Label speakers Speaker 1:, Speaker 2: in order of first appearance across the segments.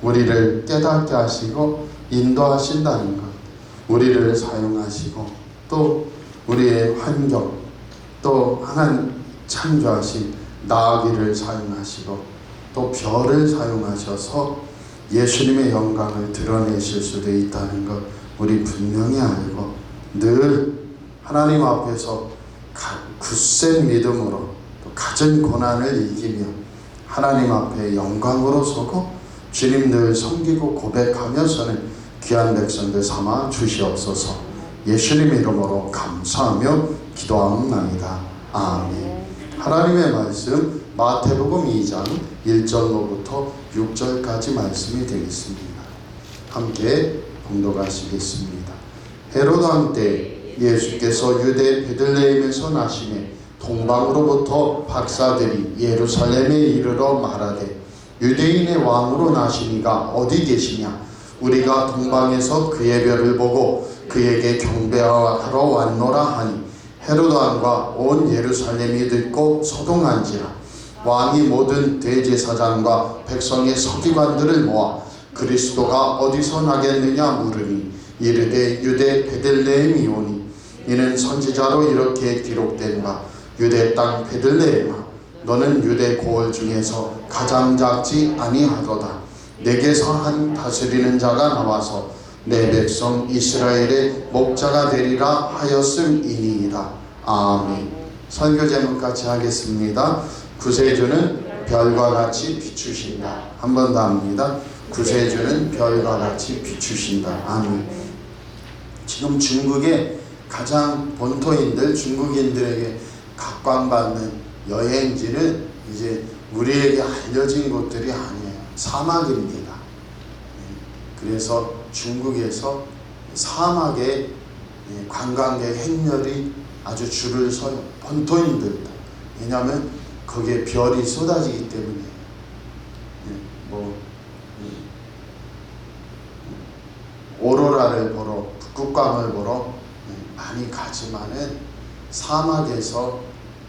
Speaker 1: 우리를 깨닫게 하시고 인도하신다는 것, 우리를 사용하시고 또 우리의 환경, 또 하나님 창조하신 나귀를 사용하시고 또 별을 사용하셔서 예수님의 영광을 드러내실 수도 있다는 것 우리 분명히 알고 늘 하나님 앞에서 굳센 믿음으로 또 갖은 고난을 이기며 하나님 앞에 영광으로 서고 주님 늘 섬기고 고백하면서는 귀한 백성들 삼아 주시옵소서. 예수님 이름으로 감사하며 기도하옵나이다. 아멘. 하나님의 말씀 마태복음 2장 1절로부터 6절까지 말씀이 되겠습니다. 함께 봉독하시겠습니다. 헤롯 왕 때 예수께서 유대 베들레헴에서 나시매 동방으로부터 박사들이 예루살렘에 이르러 말하되 유대인의 왕으로 나시니가 어디 계시냐? 우리가 동방에서 그의 별을 보고 그에게 경배하러 왔노라 하니 헤롯 왕과 온 예루살렘이 듣고 소동한지라. 왕이 모든 대제사장과 백성의 서기관들을 모아 그리스도가 어디서 나겠느냐 물으니 이르되 유대 베들레헴이 오니 이는 선지자로 이렇게 기록된바 유대 땅 베들레헴아 너는 유대 고을 중에서 가장 작지 아니하도다. 내게서 한 다스리는 자가 나와서 내 백성 이스라엘의 목자가 되리라 하였음이니이다. 아멘. 설교 제목 같이 하겠습니다. 구세주는 별과 같이 비추신다. 한 번 더 합니다. 구세주는 별과 같이 비추신다. 아멘. 지금 중국의 가장 본토인들, 중국인들에게 각광받는 여행지는 이제 우리에게 알려진 곳들이 아니에요. 사막입니다. 그래서 중국에서 사막에 관광객 행렬이 아주 줄을 서요. 본토인들도. 왜냐하면 거기에 별이 쏟아지기 때문에. 오로라를 보러, 북극광을 보러 많이 가지만은 사막에서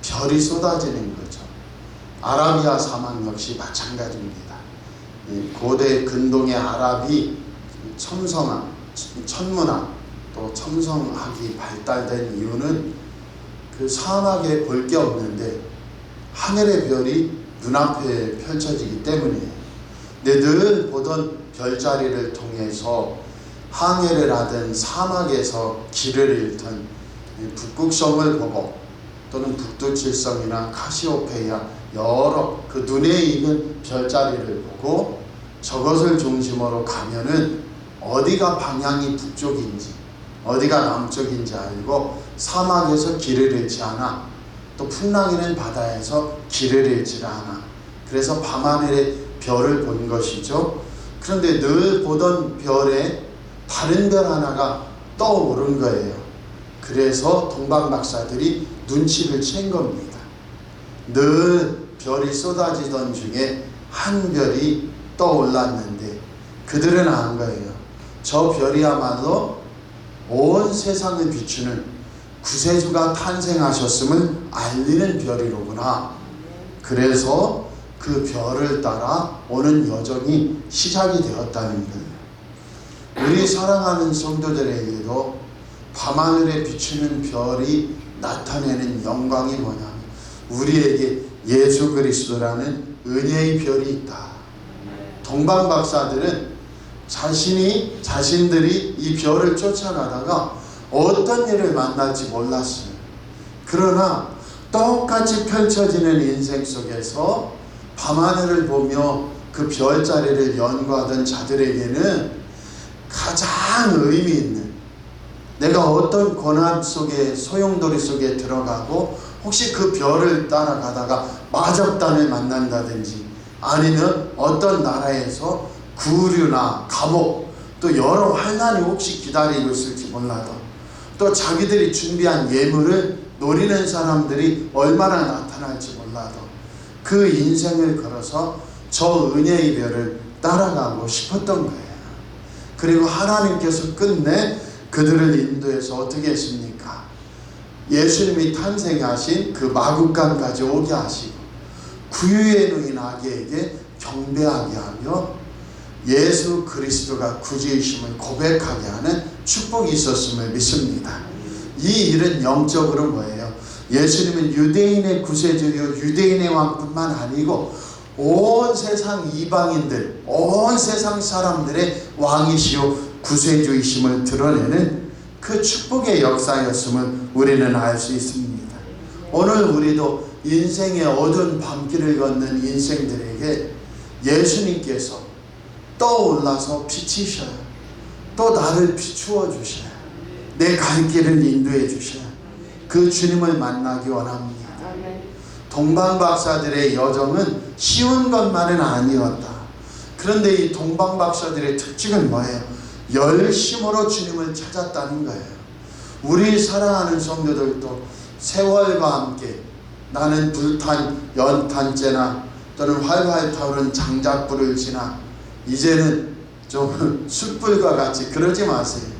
Speaker 1: 별이 쏟아지는 거죠. 아라비아 사막 역시 마찬가지입니다. 고대 근동의 아랍이 천문학 또 첨성학이 발달된 이유는 그 사막에 볼 게 없는데 하늘의 별이 눈앞에 펼쳐지기 때문이에요. 근데 늘 보던 별자리를 통해서 항해를 하든 사막에서 길을 잃든 북극성을 보고 또는 북두칠성이나 카시오페이아 여러 그 눈에 익은 별자리를 보고 저것을 중심으로 가면은 어디가 방향이 북쪽인지 어디가 남쪽인지 알고 사막에서 길을 잃지 않아. 또 풍랑이는 바다에서 길을 잃지 않아. 그래서 밤하늘에 별을 본 것이죠. 그런데 늘 보던 별에 다른 별 하나가 떠오른 거예요. 그래서 동방 박사들이 눈치를 챈 겁니다. 늘 별이 쏟아지던 중에 한 별이 떠올랐는데 그들은 안 거예요. 저 별이야말로 온 세상을 비추는 구세주가 탄생하셨음을 알리는 별이로구나. 그래서 그 별을 따라 오는 여정이 시작이 되었다는 거예요. 우리 사랑하는 성도들에게도 밤하늘에 비추는 별이 나타내는 영광이 뭐냐면 우리에게 예수 그리스도라는 은혜의 별이 있다. 동방 박사들은 자신들이 이 별을 쫓아가다가 어떤 일을 만날지 몰랐어요. 그러나 똑같이 펼쳐지는 인생 속에서 밤하늘을 보며 그 별자리를 연구하던 자들에게는 가장 의미 있는, 내가 어떤 고난 속에 소용돌이 속에 들어가고 혹시 그 별을 따라가다가 마적단을 만난다든지 아니면 어떤 나라에서 구류나 감옥 또 여러 환난이 혹시 기다리고 있을지 몰라도 또 자기들이 준비한 예물을 노리는 사람들이 얼마나 나타날지 몰라도 그 인생을 걸어서 저 은혜의 별을 따라가고 싶었던 거예요. 그리고 하나님께서 끝내 그들을 인도해서 어떻게 했습니까? 예수님이 탄생하신 그 마국간까지 오게 하시고 구유에 누인 아기에게 경배하게 하며 예수 그리스도가 구주이심을 고백하게 하는 축복이 있었음을 믿습니다. 이 일은 영적으로 뭐예요? 예수님은 유대인의 구세주요 유대인의 왕뿐만 아니고 온 세상 이방인들, 온 세상 사람들의 왕이시요 구세주이심을 드러내는 그 축복의 역사였음을 우리는 알 수 있습니다. 오늘 우리도 인생의 어두운 밤길을 걷는 인생들에게 예수님께서 떠올라서 비치셔요. 또 나를 비추어 주셔요. 내 갈 길을 인도해 주셔요. 그 주님을 만나기 원합니다. 동방박사들의 여정은 쉬운 것만은 아니었다. 그런데 이 동방박사들의 특징은 뭐예요? 열심으로 주님을 찾았다는 거예요. 우리 사랑하는 성도들도 세월과 함께 나는 불탄 연탄재나 또는 활활 타오른 장작불을 지나 이제는 좀 숯불과 같이 그러지 마세요.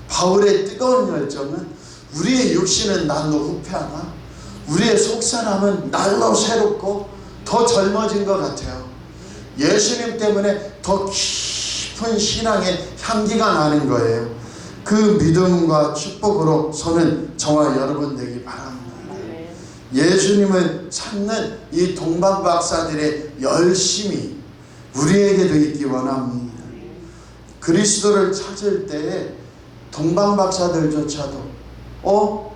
Speaker 1: 바울의 뜨거운 열정은 우리의 육신은 날로 후퇴하나 우리의 속사람은 날로 새롭고 더 젊어진 것 같아요. 예수님 때문에 더 깊은 신앙의 향기가 나는 거예요. 그 믿음과 축복으로 서는 저와 여러분 되기 바랍니다. 예수님을 찾는 이 동방박사들의 열심이 우리에게도 있기 원합니다. 그리스도를 찾을 때에 동방박사들조차도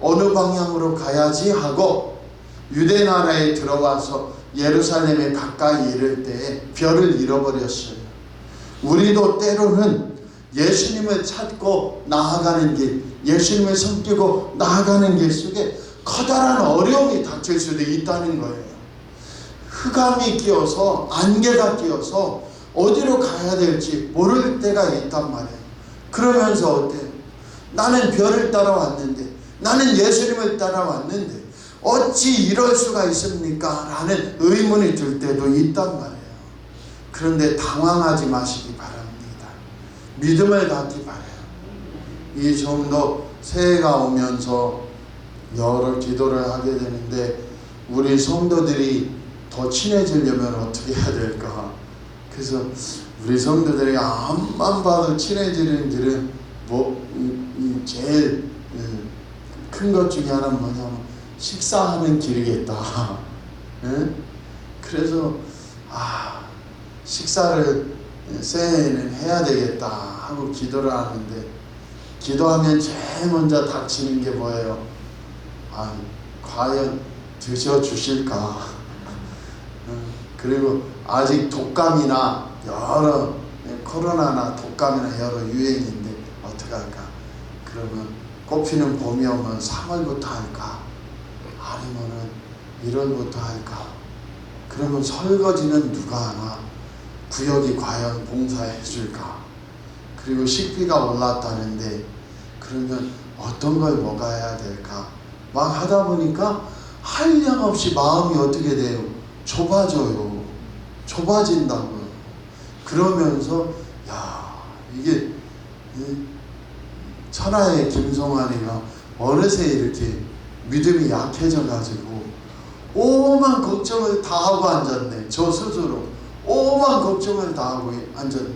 Speaker 1: 어느 방향으로 가야지 하고 유대 나라에 들어와서 예루살렘에 가까이 이를 때에 별을 잃어버렸어요. 우리도 때로는 예수님을 찾고 나아가는 길, 예수님을 섬기고 나아가는 길 속에 커다란 어려움이 닥칠 수도 있다는 거예요. 흑암이 끼어서 안개가 끼어서 어디로 가야 될지 모를 때가 있단 말이에요. 그러면서 어때요? 나는 별을 따라왔는데, 나는 예수님을 따라왔는데 어찌 이럴 수가 있습니까? 라는 의문이 들 때도 있단 말이에요. 그런데 당황하지 마시기 바랍니다. 믿음을 갖기 바라요. 이 정도 새해가 오면서 여러 기도를 하게 되는데 우리 성도들이 더 친해지려면 어떻게 해야 될까? 그래서 우리 성도들이 암만 봐도 친해지는 길은 제일 큰 것 중에 하나는 뭐냐면 식사하는 길이겠다. 그래서 식사를 새해에는 해야 되겠다 하고 기도를 하는데, 기도하면 제일 먼저 닥치는 게 뭐예요? 과연 드셔주실까? 그리고 아직 독감이나 여러 코로나나 독감이나 여러 유행인데 어떡할까? 그러면 꽃피는 봄이 오면 3월부터 할까? 아니면은 1월부터 할까? 그러면 설거지는 누가 하나? 구역이 과연 봉사해 줄까? 그리고 식비가 올랐다는데 그러면 어떤 걸 먹어야 될까? 막 하다 보니까 한량없이 마음이 어떻게 돼요? 좁아져요. 좁아진다고요. 그러면서 이게 천하의 김성환이가 어느새 이렇게 믿음이 약해져 가지고 오만 걱정을 다 하고 앉았네. 저 스스로 오만 걱정을 다 하고 앉았네.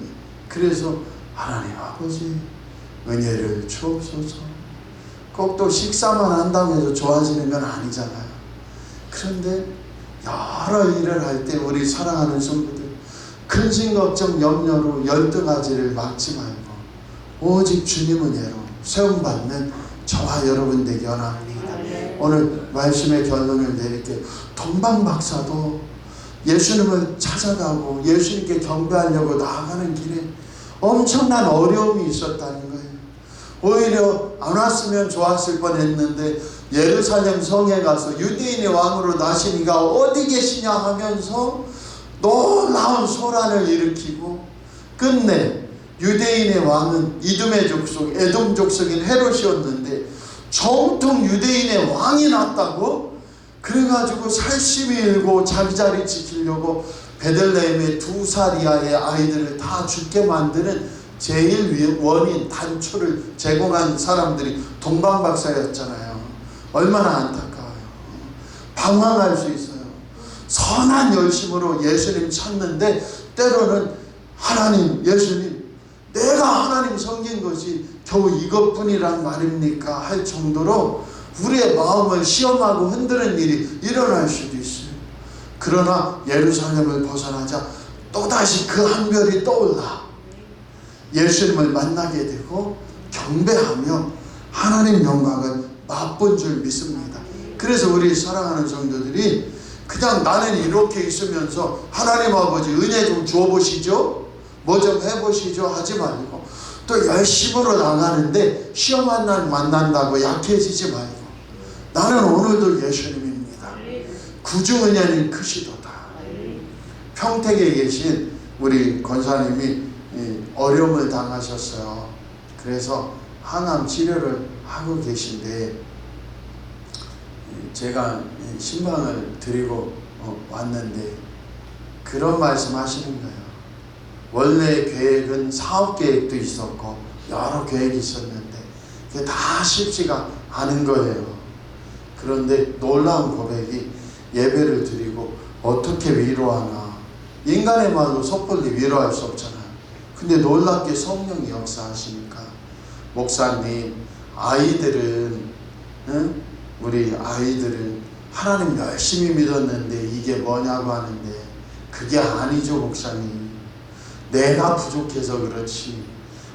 Speaker 1: 그래서 하나님 아버지 은혜를 주옵소서. 꼭 또 식사만 한다고 해서 좋아지는 건 아니잖아요. 그런데 여러 일을 할 때 우리 사랑하는 성도들 근심 걱정 염려로 12가지를 막지 말고 오직 주님 은혜로 세움받는 저와 여러분 되기 원합니다. 오늘 말씀의 결론을 내릴게요. 동방박사도 예수님을 찾아가고 예수님께 경배하려고 나아가는 길에 엄청난 어려움이 있었다는 거예요. 오히려 안 왔으면 좋았을 뻔했는데 예루살렘 성에 가서 유대인의 왕으로 나시니가 어디 계시냐 하면서 놀라운 소란을 일으키고 끝내 유대인의 왕은 이둠의 족속, 에돔 족속인 헤롯이었는데 정통 유대인의 왕이 났다고? 그래가지고 살심이 일고 자기 자리 지키려고 베들레헴의 2살 이하의 아이들을 다 죽게 만드는 제일 원인 단초를 제공한 사람들이 동방박사였잖아요. 얼마나 안타까워요. 방황할 수 있어요. 선한 열심으로 예수님 찾는데 때로는 하나님, 예수님, 내가 하나님 섬긴 것이 겨우 이것뿐이란 말입니까? 할 정도로 우리의 마음을 시험하고 흔드는 일이 일어날 수도 있어요. 그러나 예루살렘을 벗어나자 또다시 그 한 별이 떠올라 예수님을 만나게 되고 경배하며 하나님 영광을 맛본 줄 믿습니다. 그래서 우리 사랑하는 성도들이 그냥 나는 이렇게 있으면서 하나님 아버지 은혜 좀 주어보시죠, 뭐 좀 해보시죠 하지 말고 또 열심으로 나가는데 시험 한 날 만난다고 약해지지 말고 나는 오늘도 예수님입니다. 구주 은혜는 크시도다. 평택에 계신 우리 권사님이 어려움을 당하셨어요. 그래서 항암 치료를 하고 계신데 제가 신방을 드리고 왔는데 그런 말씀 하시는 거예요. 원래 계획은 사업 계획도 있었고 여러 계획이 있었는데 그게 다 쉽지가 않은 거예요. 그런데 놀라운 고백이 예배를 드리고 어떻게 위로하나, 인간의 말로 섣불리 위로할 수 없잖아요. 근데 놀랍게 성령이 역사하시니까 목사님, 아이들은 우리 아이들은 하나님 열심히 믿었는데 이게 뭐냐고 하는데 그게 아니죠 목사님. 내가 부족해서 그렇지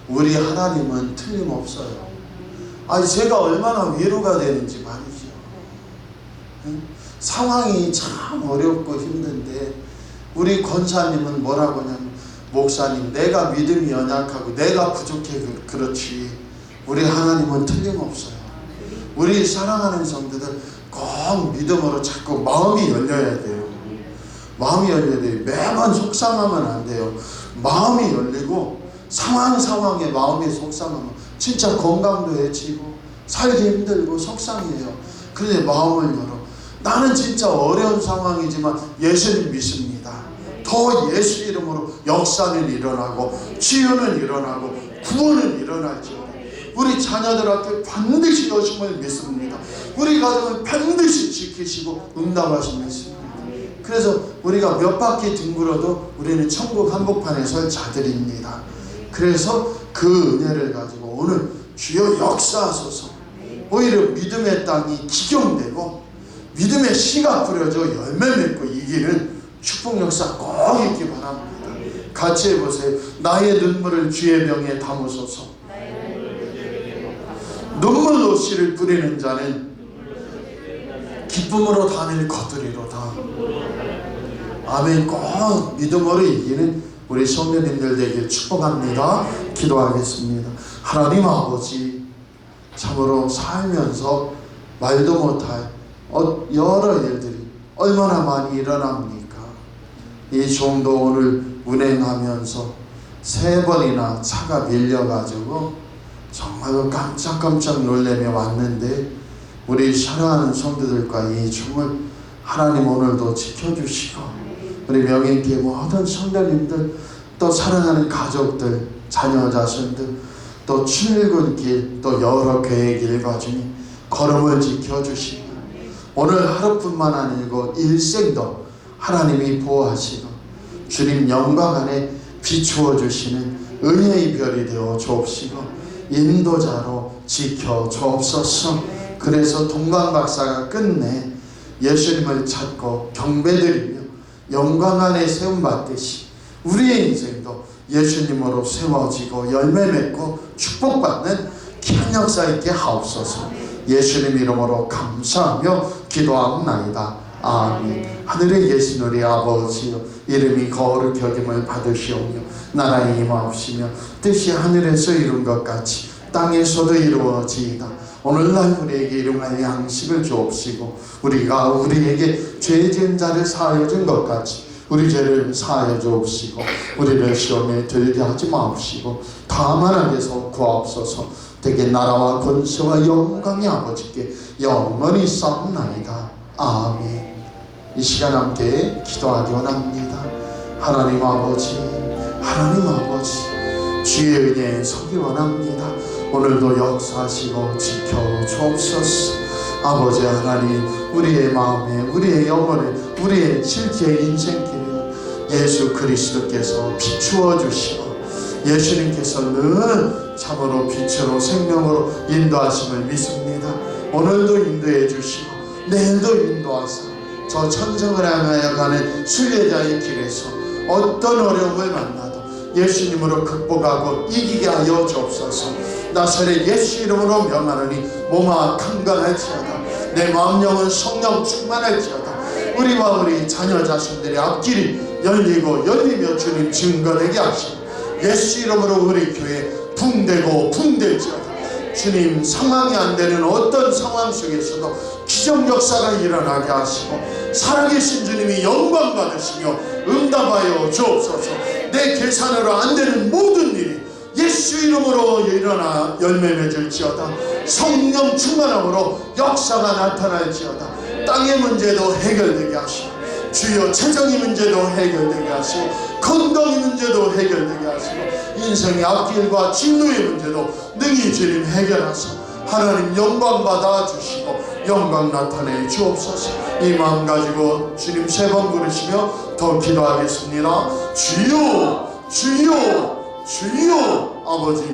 Speaker 1: 우리 하나님은 틀림없어요. 아니 제가 얼마나 위로가 되는지 말이죠. 상황이 참 어렵고 힘든데 우리 권사님은 뭐라고 하냐면 목사님 내가 믿음이 연약하고 내가 부족해 그렇지 우리 하나님은 틀림없어요. 우리 사랑하는 성도들 꼭 믿음으로 자꾸 마음이 열려야 돼요. 마음이 열려야 돼요. 매번 속상하면 안 돼요. 마음이 열리고 상황에 마음이 속상하면 진짜 건강도 해치고 살기 힘들고 속상해요. 그런데 마음을 열어. 나는 진짜 어려운 상황이지만 예수님 믿습니다. 더 예수 이름으로 역사는 일어나고 치유는 일어나고 구원은 일어나죠. 우리 자녀들한테 반드시 여심을 믿습니다. 우리 가정을 반드시 지키시고 응답하시는 믿습니다. 그래서 우리가 몇 바퀴 뒹굴어도 우리는 천국 한복판에 설 자들입니다. 그래서 그 은혜를 가지고 오늘 주여 역사하소서. 오히려 믿음의 땅이 기경되고 믿음의 씨가 뿌려져 열매 맺고 이기는 축복 역사 꼭 있기 바랍니다. 같이 해보세요. 나의 눈물을 주의 병에 담으소서. 눈물로 씨를 뿌리는 자는 기쁨으로 담을 거두리로다. 아멘. 꼭 믿음으로 이기는 우리 성도님들 되길 축복합니다. 기도하겠습니다. 하나님 아버지, 참으로 살면서 말도 못할 여러 일들이 얼마나 많이 일어납니까? 이 종도 오늘 운행하면서 3번이나 차가 밀려가지고 정말로 깜짝깜짝 놀라며 왔는데 우리 사랑하는 성도들과 이 춤을 하나님 오늘도 지켜주시고 우리 명인교회 모든 성도님들 또 사랑하는 가족들, 자녀 자손들 또 출근길 또 여러 계획 일과중에 걸음을 지켜주시고 오늘 하루뿐만 아니고 일생도 하나님이 보호하시고 주님 영광 안에 비추어 주시는 은혜의 별이 되어 주옵시고 인도자로 지켜 주옵소서. 그래서 동관 박사가 끝내 예수님을 찾고 경배드리며 영광 안에 세움받듯이 우리의 인생도 예수님으로 세워지고 열매 맺고 축복받는 큰 역사 있게 하옵소서. 예수님 이름으로 감사하며 기도하옵나이다. 아멘. 하늘의 예수 우리 아버지여, 이름이 거룩히 여김을 받으시오며 나라의 임하옵시며 뜻이 하늘에서 이룬 것 같이 땅에서도 이루어지이다. 오늘날 우리에게 일용할 양식을 주옵시고 우리가 우리에게 죄 지은 자를 사하여 준 것 같이 우리 죄를 사하여 주옵시고 우리를 시험에 들게 하지 마옵시고 다만 악에서 구하옵소서. 되게 나라와 권세와 영광이 아버지께 영원히 쌓나이다. 아멘. 이 시간 함께 기도하기 원합니다. 하나님 아버지, 하나님 아버지, 주의 은혜에 서기 원합니다. 오늘도 역사하시고 지켜 주옵소서. 아버지 하나님, 우리의 마음에, 우리의 영혼에, 우리의 실제 인생길에 예수 그리스도께서 비추어 주시고 예수님께서는 참으로 빛으로 생명으로 인도하심을 믿습니다. 오늘도 인도해 주시고 내일도 인도하사 저 천성을 향하여 가는 순례자의 길에서 어떤 어려움을 만나도 예수님으로 극복하고 이기게 하여 주옵소서. 나사렛 예수 이름으로 명하노니 몸아 강건할지어다. 내 마음 영혼 성령 충만할지어다. 우리와 우리 자녀 자손들의 앞길이 열리고 열리며 주님 증거되게 하시고 예수 이름으로 우리 교회 붕대고 붕댈지어다. 주님 상황이 안 되는 어떤 상황 속에서도 기적 역사가 일어나게 하시고 살아계신 주님이 영광 받으시며 응답하여 주옵소서. 내 계산으로 안 되는 모든 일이 예수 이름으로 일어나 열매 맺을지어다. 성령 충만함으로 역사가 나타날지어다. 땅의 문제도 해결되게 하시고 주여 재정의 문제도 해결되게 하시고 건강의 문제도 해결되게 하시고 인생의 앞길과 진로의 문제도 능히 주님 해결하사 하나님 영광 받아 주시고 영광 나타내 주옵소서. 이 마음 가지고 주님 3번 부르시며 더 기도하겠습니다. 주여 주여 주여. 아버지